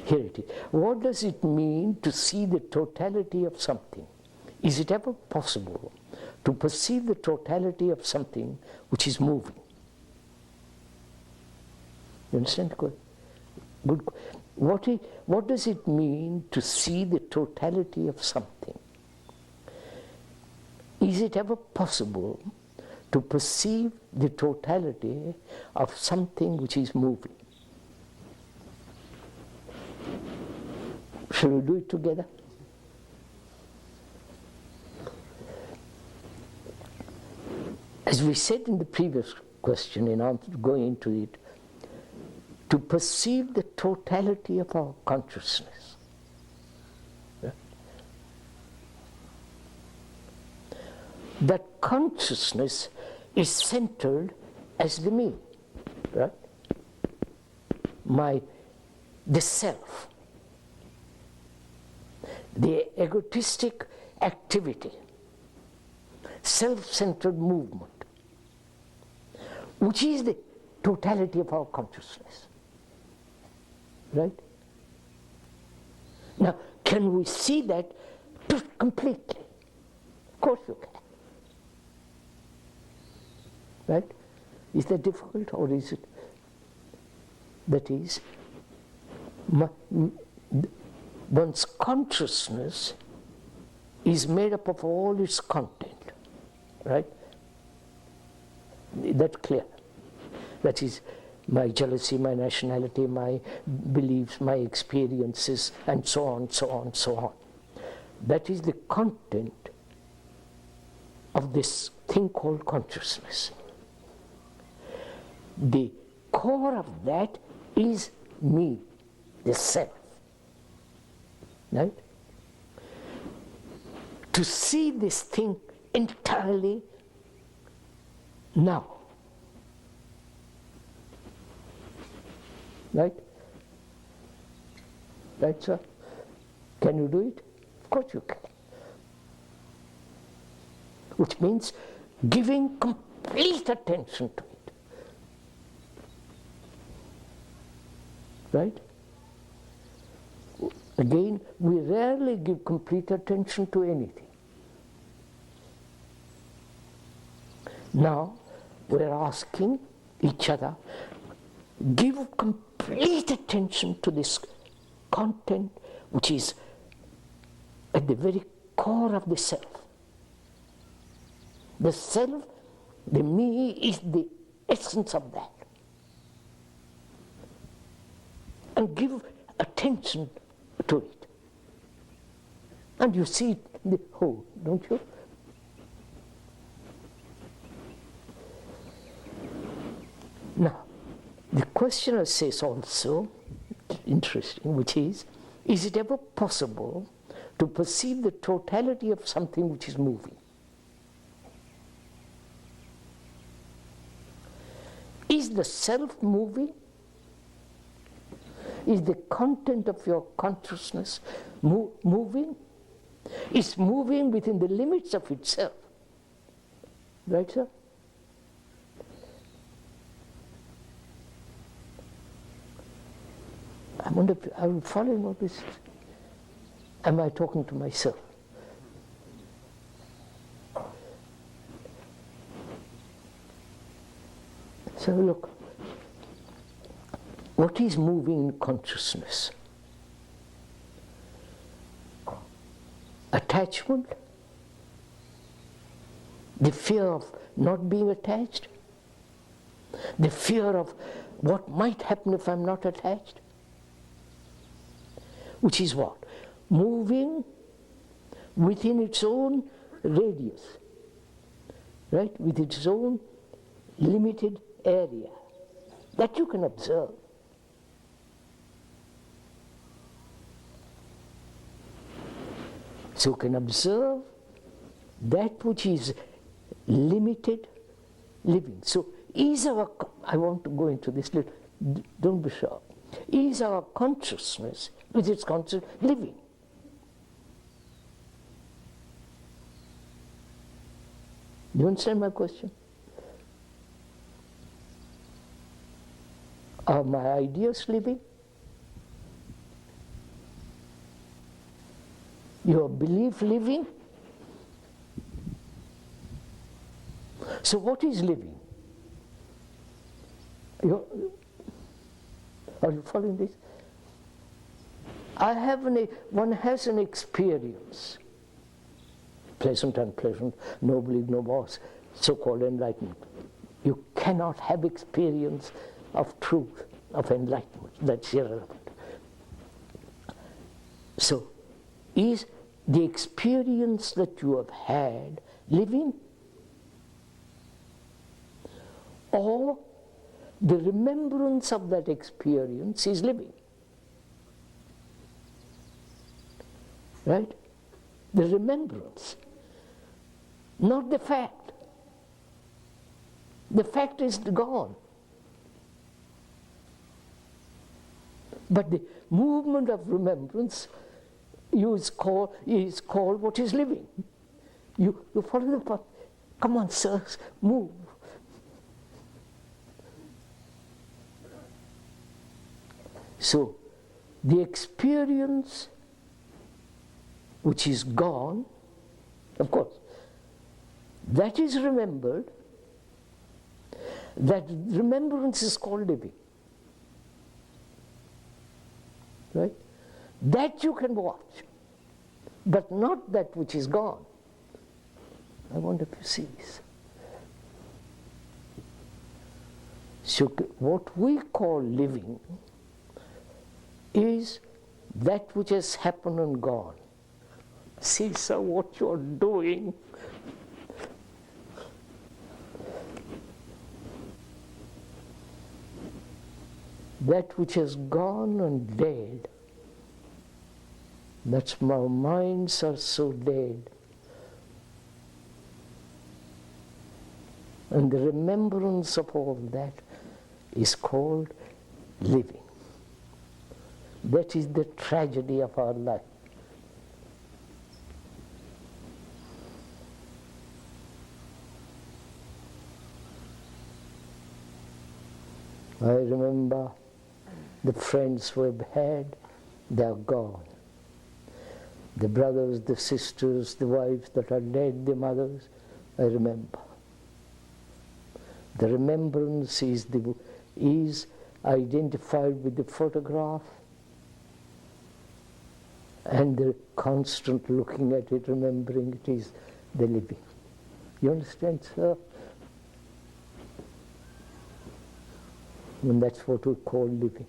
Here it is. What does it mean to see the totality of something? Is it ever possible to perceive the totality of something which is moving? You understand? Good. What does it mean to see the totality of something? Is it ever possible to perceive the totality of something which is moving? Shall we do it together? As we said in the previous question, in answer to going into it, to perceive the totality of our consciousness. Yeah? That consciousness is centered as the me, right? The self, the egotistic activity, self-centered movement, which is the totality of our consciousness. Right? Now, can we see that completely? Of course you can. Right? Is that difficult, or is it? That is, one's consciousness is made up of all its content. Right? That's clear. That is, my jealousy, my nationality, my beliefs, my experiences, and so on, so on, so on. That is the content of this thing called consciousness. The core of that is me, the self. Right? To see this thing entirely now. Right? Right, sir? Can you do it? Of course you can. Which means giving complete attention to it. Right? Again, we rarely give complete attention to anything. Now, we're asking each other, give complete attention to this content which is at the very core of the self. The self, the me, is the essence of that. And give attention to it. And you see it in the whole, don't you? Now, the questioner says also, interesting, which is it ever possible to perceive the totality of something which is moving? Is the self moving? Is the content of your consciousness moving? It's moving within the limits of itself. Right, sir? I wonder if I'm following all this. Am I talking to myself? So look, what is moving in consciousness? Attachment, the fear of not being attached, the fear of what might happen if I'm not attached, which is what? Moving within its own radius, right? With its own limited area that you can observe. So you can observe that which is limited living. So I want to go into this little, don't be sure. Is our consciousness with its conscious living? Do you understand my question? Are my ideas living? your belief living? So what is living? Are you following this? One has an experience, pleasant, unpleasant, noble, ignominious, so-called enlightenment. You cannot have experience of truth, of enlightenment. That's irrelevant. So, is the experience that you have had living? Or the remembrance of that experience is living? Right? The remembrance, not the fact. The fact is gone. But the movement of remembrance is called what is living. You follow the path. Come on, sirs, move. So, the experience which is gone, of course, that is remembered. That remembrance is called living. Right? That you can watch, but not that which is gone. I wonder if you see this. So what we call living is that which has happened and gone. See, sir, what you're doing. That which has gone and dead. That's our minds are so dead. And the remembrance of all that is called living. That is the tragedy of our life. I remember the friends we've had, they're gone. The brothers, the sisters, the wives that are dead, the mothers, I remember. The remembrance is identified with the photograph and the constant looking at it, remembering it is the living. You understand, sir? And that's what we call living.